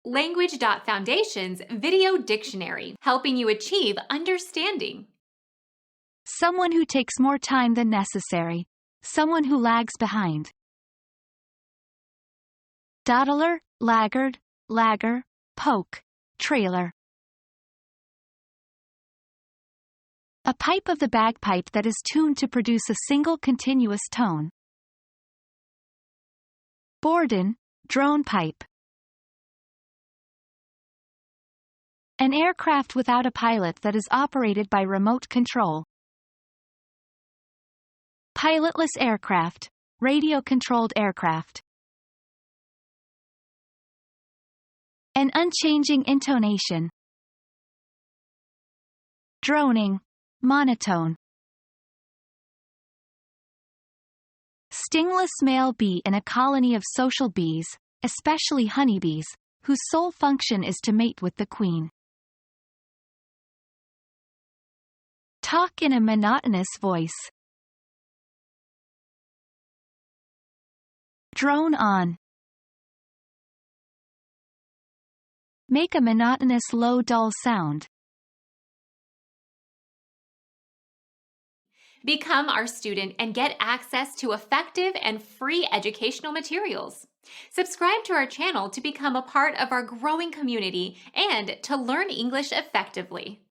Language.Foundation's Video Dictionary, helping you achieve understanding. Someone who takes more time than necessary. Someone who lags behind. Dawdler, laggard, lagger, poke, trailer. A pipe of the bagpipe that is tuned to produce a single continuous tone. Borden, drone pipe. An aircraft without a pilot that is operated by remote control. Pilotless aircraft, radio-controlled aircraft. An unchanging intonation. Droning, monotone. Stingless male bee in a colony of social bees, especially honeybees, whose sole function is to mate with the queen. Talk in a monotonous voice. Drone on. Make a monotonous low dull sound. Become our student and get access to effective and free educational materials. Subscribe to our channel to become a part of our growing community and to learn English effectively.